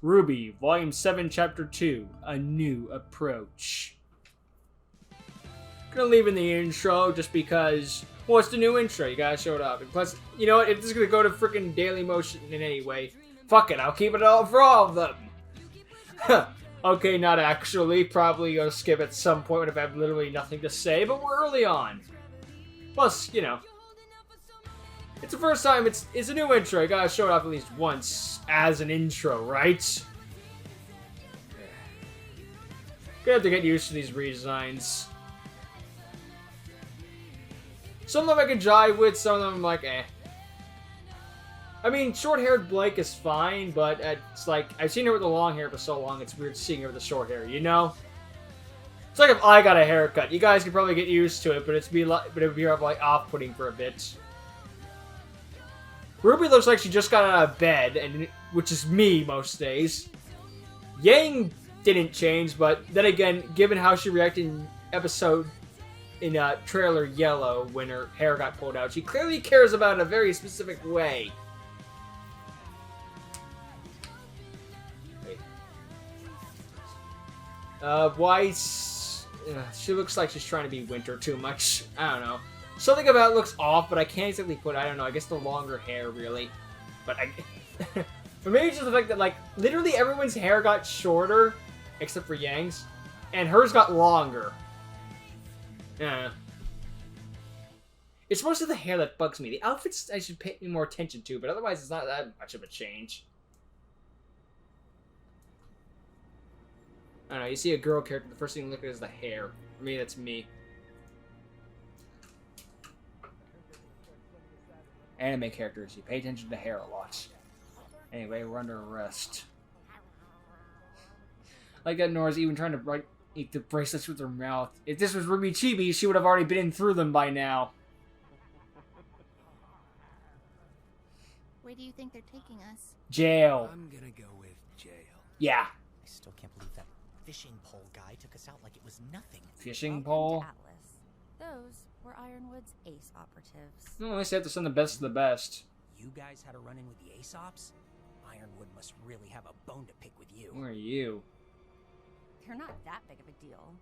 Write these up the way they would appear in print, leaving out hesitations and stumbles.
RWBY, Volume 7, Chapter 2, A New Approach. Gonna leave in the intro just because, well, it's the new intro, you guys showed up. And plus, you know what, if this is gonna go to freaking Daily Motion in any way, fuck it, I'll keep it all for all of them. Okay, not actually, probably gonna skip at some point if I have literally nothing to say, but we're early on. Plus, you know, it's the first time, it's a new intro, you gotta show it off at least once as an intro, right? Gonna have to get used to these redesigns. Some of them I can jive with, some of them I'm like, eh. I mean, short-haired Blake is fine, but it's like, I've seen her with the long hair for so long, it's weird seeing her with the short hair, you know? It's like if I got a haircut. You guys could probably get used to it, but it would be like off-putting for a bit. RWBY looks like she just got out of bed, and which is me most days. Yang didn't change, but then again, given how she reacted in trailer Yellow when her hair got pulled out, she clearly cares about it in a very specific way. She looks like she's trying to be Winter too much. I don't know. Something about it looks off, but I can't exactly put, I don't know, I guess the longer hair, really. But for me, it's just the fact that, like, literally everyone's hair got shorter, except for Yang's, and hers got longer. Yeah. It's mostly the hair that bugs me. The outfits I should pay more attention to, but otherwise it's not that much of a change. I don't know, you see a girl character, the first thing you look at is the hair. For me, that's me. Anime characters, you pay attention to hair a lot. Anyway, we're under arrest. Like that Nora's even trying to eat the bracelets with her mouth. If this was RWBY Chibi, she would have already been through them by now. Where do you think they're taking us? Jail. I'm gonna go with jail. Yeah. I still can't believe that fishing pole guy took us out like it was nothing. Fishing pole? Atlas. Those were Ironwood's ace operatives. No, at least they have to send the best of the best. You guys had a run-in with the Aesops? Ironwood must really have a bone to pick with you. Who are you? They're not that big of a deal.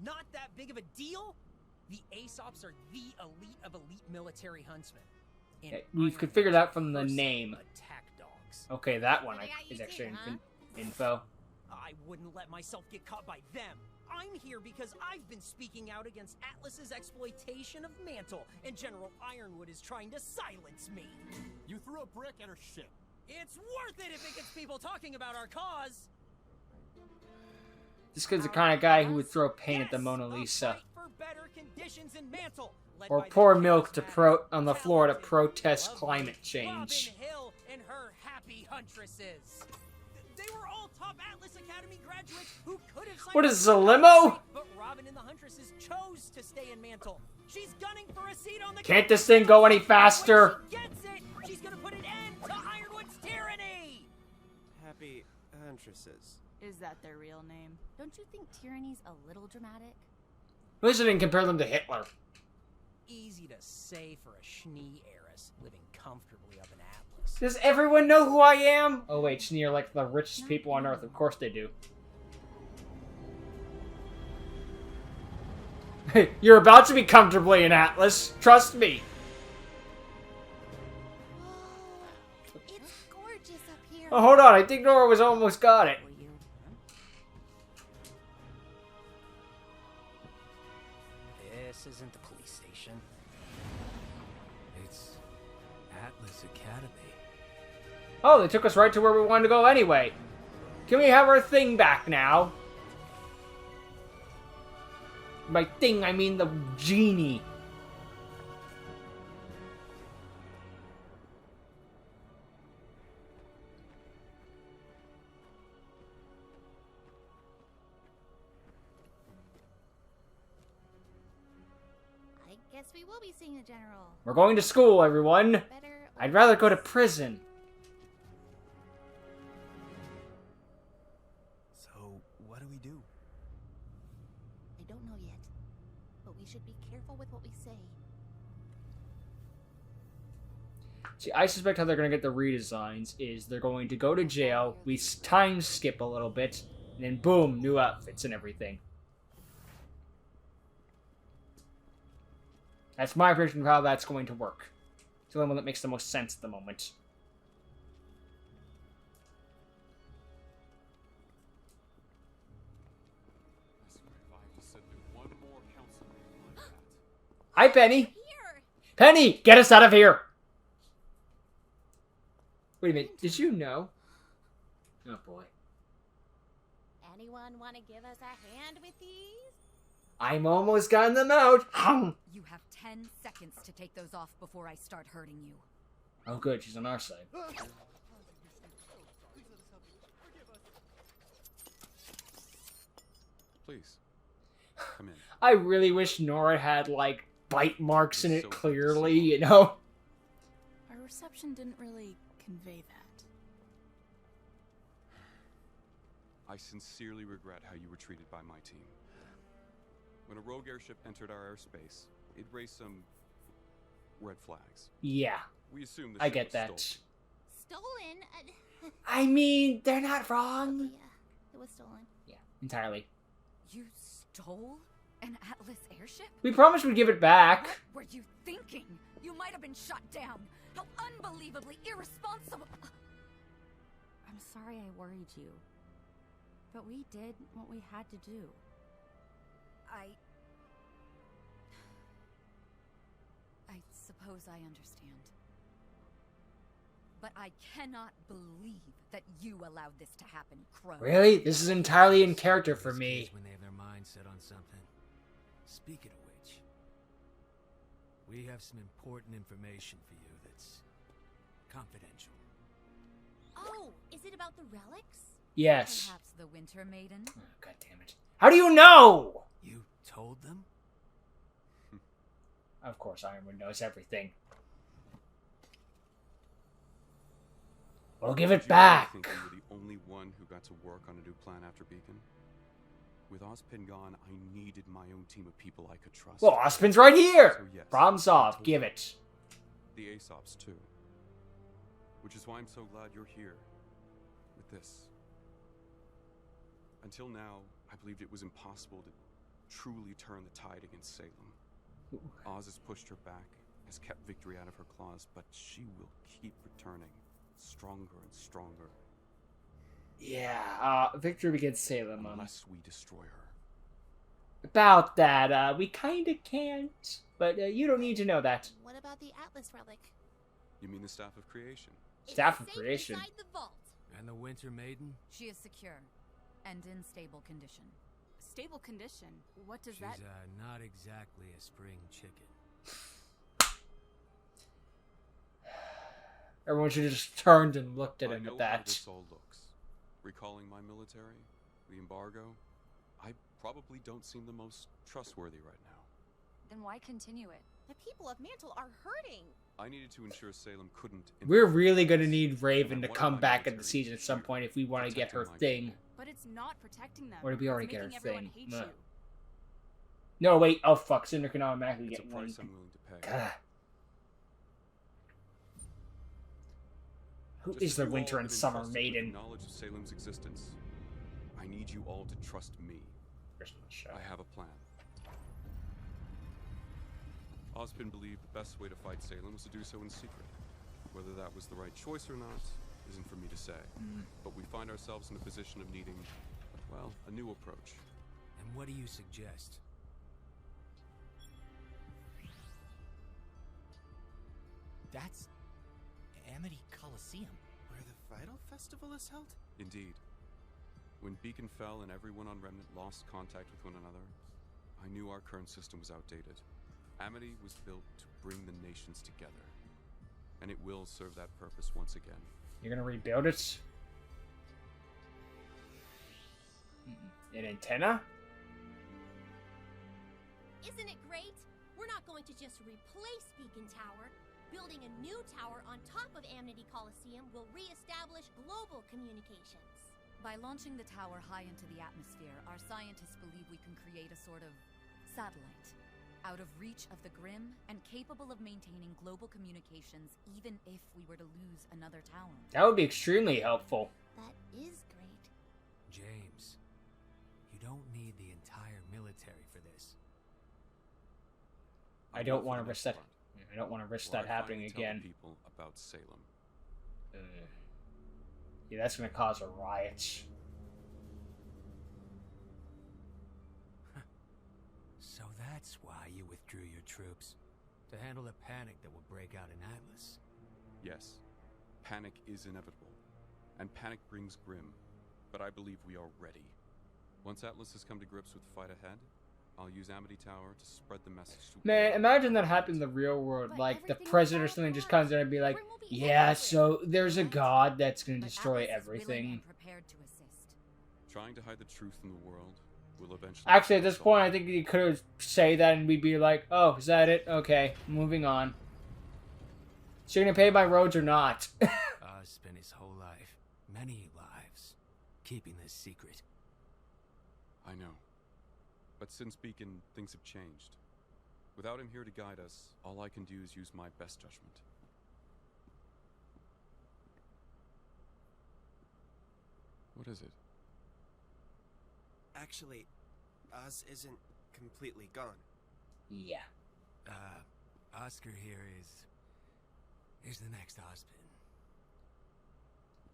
Not that big of a deal? The Aesops are the elite of elite military huntsmen. We could figure that from the name. Attack dogs. Okay, that one is extra info. I wouldn't let myself get caught by them. I'm here because I've been speaking out against Atlas's exploitation of Mantle, and General Ironwood is trying to silence me. You threw a brick at her ship. It's worth it if it gets people talking about our cause. This kid's the kind of guy who would throw paint at the Mona Lisa. For better conditions in Mantle, or pour milk on the floor to protest climate change. Robin Hill and her happy huntresses. They were all top Atlas Academy graduates who could have signed. What is this, a limo? But Robin and the huntresses chose to stay in Mantle. She's gunning for a seat on the. Can't this thing go any faster? When she gets it, she's gonna put an end to Ironwood's tyranny. Happy huntresses. Is that their real name? Don't you think tyranny's a little dramatic? At least I didn't compare them to Hitler. Easy to say for a Schnee heiress living comfortably up in Atlas. Does everyone know who I am? Oh wait, Schnee are like the richest people on Earth. Of course they do. You're about to be comfortably in Atlas. Trust me. Oh, it's gorgeous up here. Oh, hold on. I think Nora was almost got it. This isn't the police station. It's Atlas Academy. Oh, they took us right to where we wanted to go anyway. Can we have our thing back now? By thing, I mean the genie. I guess we will be seeing the general. We're going to school, everyone. I'd rather go to prison. So, what do we do? I don't know yet, but we should be careful with what we say. See, I suspect how they're going to get the redesigns is they're going to go to jail, we time skip a little bit, and then boom, new outfits and everything. That's my prediction of how that's going to work. It's the only one that makes the most sense at the moment. Hi, Penny. Here. Penny, get us out of here. Wait a minute. Did you know? Oh boy. Anyone want to give us a hand with these? I'm almost gotten them out. You have 10 seconds to take those off before I start hurting you. Oh, good. She's on our side. Please, come in. I really wish Nora had, like, bite marks in it So clearly, simple. you know? Our reception didn't really convey that. I sincerely regret how you were treated by my team. When a rogue airship entered our airspace, it raised some red flags. Yeah, We assumed the I ship get was that. stolen. Stolen? I mean, they're not wrong. Yeah, it was stolen. Yeah, entirely. You stole an Atlas airship? We promised we'd give it back. What were you thinking? You might have been shut down. How unbelievably irresponsible. I'm sorry I worried you. But we did what we had to do. I suppose I understand. But I cannot believe that you allowed this to happen, Crow. Really? This is entirely in character for These me. kids, when they have their mind set on something. Speaking of which, we have some important information for you that's confidential. Oh, is it about the relics? Yes. Perhaps the Winter Maiden? Oh, God damn it. How do you know? You told them? Of course, Ironwood knows everything. We'll give it Did you really back. think you were the only one who got to work on a new plan after Beacon? With Ozpin gone, I needed my own team of people I could trust. Well, Ospin's right here. So yes, Problem I solved. told Give you. it. The Aesops too. Which is why I'm so glad you're here with this. Until now, I believed it was impossible to truly turn the tide against Salem. Oz has pushed her back, has kept victory out of her claws, but she will keep returning, stronger and stronger, Yeah, victory begins Salem. unless we destroy her. About that, we kinda can't. But you don't need to know that. What about the Atlas relic? You mean the Staff of Creation? Staff of It's safe Creation. inside the vault. And the Winter Maiden? She is secure and in stable condition. Stable condition. What does She's that... not exactly a spring chicken. Everyone should have just turned and looked at I him know at that. how this all looks. Recalling my military, the embargo, I probably don't seem the most trustworthy right now. Then why continue it? The people of Mantle are hurting. I needed to ensure Salem couldn't. We're interfere really with gonna this, need Raven and to I wanted come my back in the military season at some here, point if we want to get her protecting my thing. people. But it's not protecting them. Or did we already It's get her making everyone thing? hate Ugh. you. No, wait. Oh, fuck. Cinder can automatically It's a get one. price I'm willing to pay. God. Who Just is as the you Winter all and have Summer entrusted with the Maiden? knowledge of Salem's existence, I need you all to trust me. Christmas show. I have a plan. Ozpin believed the best way to fight Salem was to do so in secret. Whether that was the right choice or not isn't for me to say. But we find ourselves in a position of needing, well, a new approach. And what do you suggest? That's Amity Coliseum. Where the Vital Festival is held? Indeed. When Beacon fell and everyone on Remnant lost contact with one another, I knew our current system was outdated. Amity was built to bring the nations together. And it will serve that purpose once again. You're gonna rebuild it? An antenna? Isn't it great? We're not going to just replace Beacon Tower. Building a new tower on top of Amity Coliseum will re-establish global communications. By launching the tower high into the atmosphere, our scientists believe we can create a sort of satellite. out of reach of the Grim, and capable of maintaining global communications even if we were to lose another tower. That would be extremely helpful. That is great. James, you don't need the entire military for this. I don't want to risk that. I don't want to risk that happening again. People about Salem. Yeah, that's gonna cause a riot. So that's why you withdrew your troops. To handle a panic that will break out in Atlas. Yes, panic is inevitable. And panic brings Grim. But I believe we are ready. Once Atlas has come to grips with the fight ahead, I'll use Amity Tower to spread the message to... Man, imagine that happened in the real world. But Like, the everything president or will something fall just comes in apart. and be like, Grim will be yeah, everywhere. so there's a Right? god that's gonna But destroy Atlas is willing everything. and prepared to assist. Trying to hide the truth from the world will eventually... Actually, at this point, I think you could say that and we'd be like, oh, is that it? Okay, moving on. So you're gonna pay my roads or not? Oz spent his whole life, many lives, keeping this secret. I know. But since Beacon, things have changed. Without him here to guide us, all I can do is use my best judgment. What is it? Actually, Oz isn't completely gone. Yeah. Oscar here is the next Ozpin.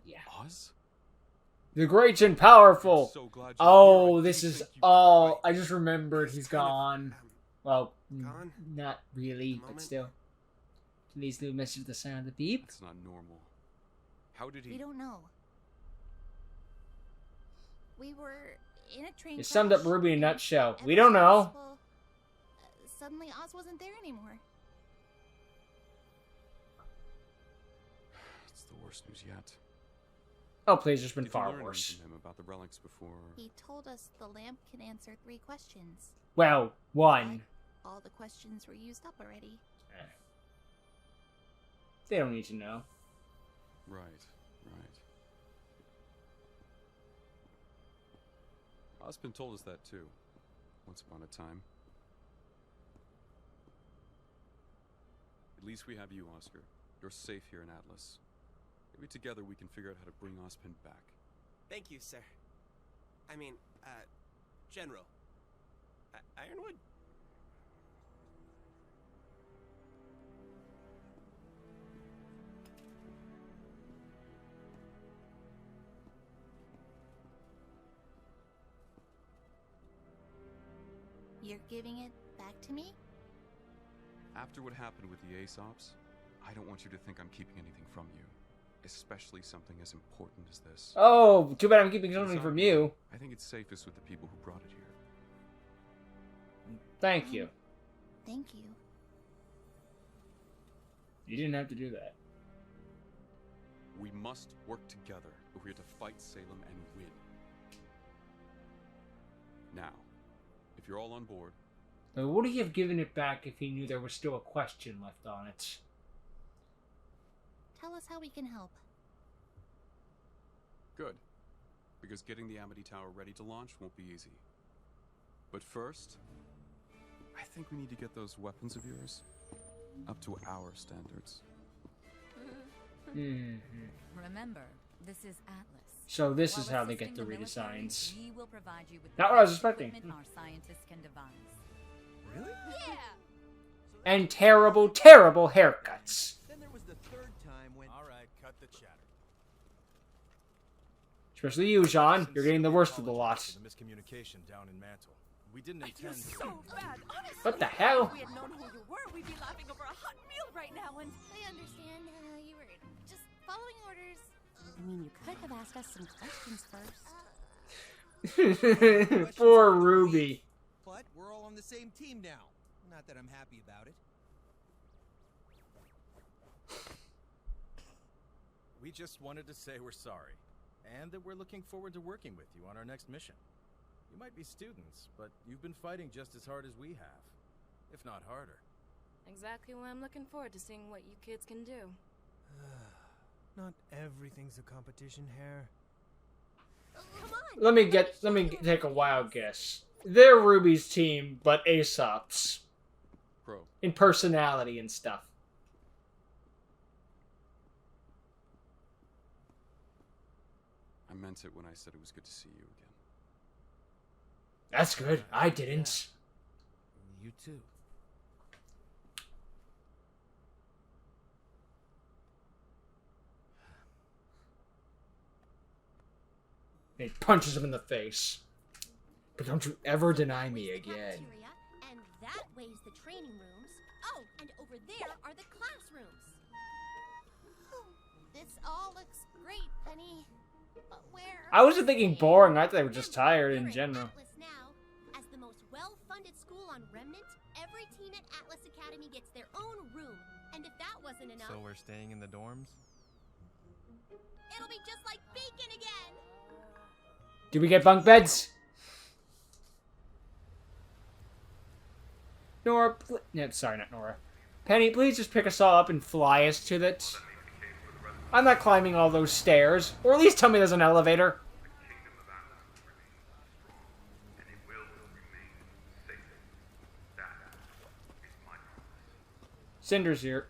Yeah. Oz? The great and powerful. I'm so glad you're Oh, here. I this do is think you all. were right. I just remembered he's kind of, gone. Well, gone? not really, but Moment. still. Please leave a message at the sound of the beep. That's not normal. How did he... We don't know. We were in a train It summed up crash, RWBY in a and nutshell. ever We don't know. since, well, suddenly Oz wasn't there anymore. It's the worst news yet. Oh, please, there's been Did you far learn anything worse. from him about the relics before? He told us the lamp can answer 3 questions. Well, one. But all the questions were used up already. They don't need to know. Right. Ozpin told us that too. Once upon a time. At least we have you, Oscar. You're safe here in Atlas. Maybe together we can figure out how to bring Ozpin back. Thank you, sir. I mean, General. Ironwood? You're giving it back to me? After what happened with the Aesops, I don't want you to think I'm keeping anything from you. Especially something as important as this. Oh, too bad I'm keeping something Besides, from you. I think it's safest with the people who brought it here. Thank you. Thank you. You didn't have to do that. We must work together if we are to fight Salem and win. Now, if you're all on board... Now, would he have given it back if he knew there was still a question left on it? Tell us how we can help. Good. Because getting the Amity Tower ready to launch won't be easy. But first, I think we need to get those weapons of yours up to our standards. Remember, this is Atlas. So this is While how they get the assisting military, redesigns. we will provide you with Not the what I was best expecting. equipment our scientists can devise. Really? Yeah. And terrible, terrible haircuts. Then there was the third time when... Alright, cut the chatter. Especially you, John. You're getting the worst of the lot. The miscommunication down in Mantle. We didn't I feel intend to... so bad, honestly. What the hell? If we had known who you were, we'd be laughing over a hot meal right now and... I understand. You were just following orders. I mean, you could have asked us some questions first. Poor Ruby. But we're all on the same team now. Not that I'm happy about it. We just wanted to say we're sorry. And that we're looking forward to working with you on our next mission. You might be students, but you've been fighting just as hard as we have. If not harder. Exactly why I'm looking forward to seeing what you kids can do. Not everything's a competition, Hare. Come on. Let me take a wild guess. They're Ruby's team, but Aesop's. in personality and stuff. I meant it when I said it was good to see you again. That's good. I didn't. You too. And he punches him in the face. But don't you ever deny me again. Cafeteria, and that way's the training rooms. Oh, and over there are the classrooms. This all looks great, Penny. But where? I wasn't thinking boring. I thought they were just tired in general. Atlas now, as the most well-funded school on Remnant, every teen at Atlas Academy gets their own room. And if that wasn't enough, So we're staying in the dorms? it'll be just like Beacon again. Do we get bunk beds? Nora, no, sorry, not Nora. Penny, please just pick us all up and fly us to that. I'm not climbing all those stairs. Or at least tell me there's an elevator. Cinder's here.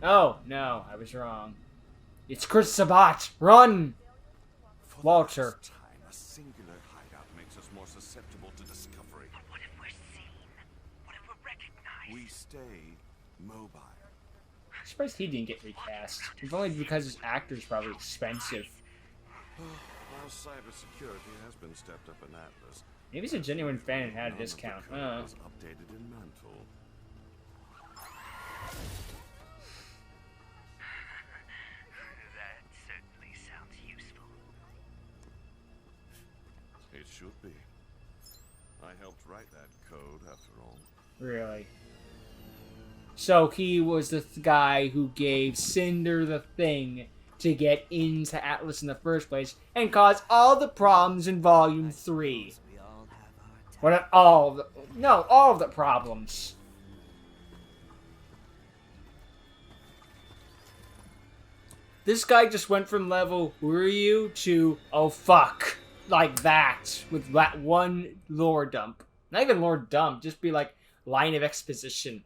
Oh, no, I was wrong. It's Chris Sabat. Run! Walter. Time, a singular hideout makes us more susceptible to discovery. But what if we're seen? What if we're recognized? We stay mobile. I'm surprised he didn't get recast. If only because his actor's probably expensive. While cybersecurity has been stepped up in Atlas, Maybe he's a genuine fan and had a discount. is updated in Mantle. That certainly sounds useful. It should be. I helped write that code, after all. Really? So he was the guy who gave Cinder the thing to get into Atlas in the first place and caused all the problems in Volume 3. Well, not all of the... No, all of the problems. This guy just went from level, who are you, to, oh fuck, like that, with that one lore dump. Not even lore dump, just be like, line of exposition.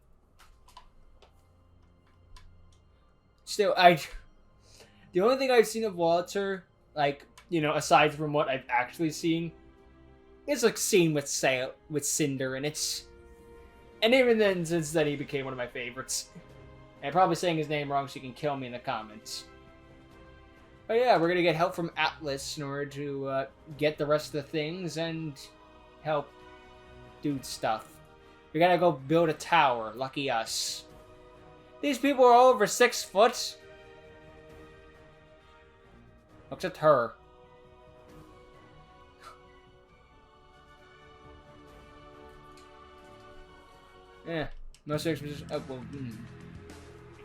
Still, the only thing I've seen of Walter, like, you know, aside from what I've actually seen, is like scene with Cinder, and it's, and even then, since then, he became one of my favorites. And I'm probably saying his name wrong, so you can kill me in the comments. But yeah, we're gonna get help from Atlas in order to get the rest of the things and help do stuff. We gotta go build a tower. Lucky us. These people are all over 6 foot. Except her. Yeah, most exposition. Oh, well,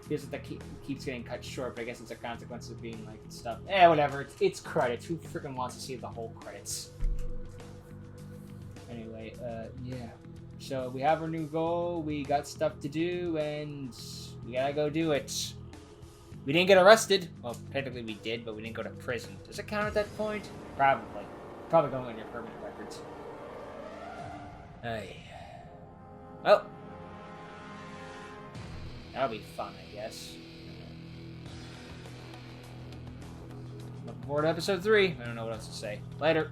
Because that keeps getting cut short, but I guess it's a consequence of being like stuff. Whatever. It's credits. Who freaking wants to see the whole credits? Anyway, yeah. So we have our new goal. We got stuff to do, and we gotta go do it. We didn't get arrested. Well, technically we did, but we didn't go to prison. Does it count at that point? Probably. Probably going on your permanent records. Hey. Well. That'll be fun, I guess. Looking forward to episode 3. I don't know what else to say. Later.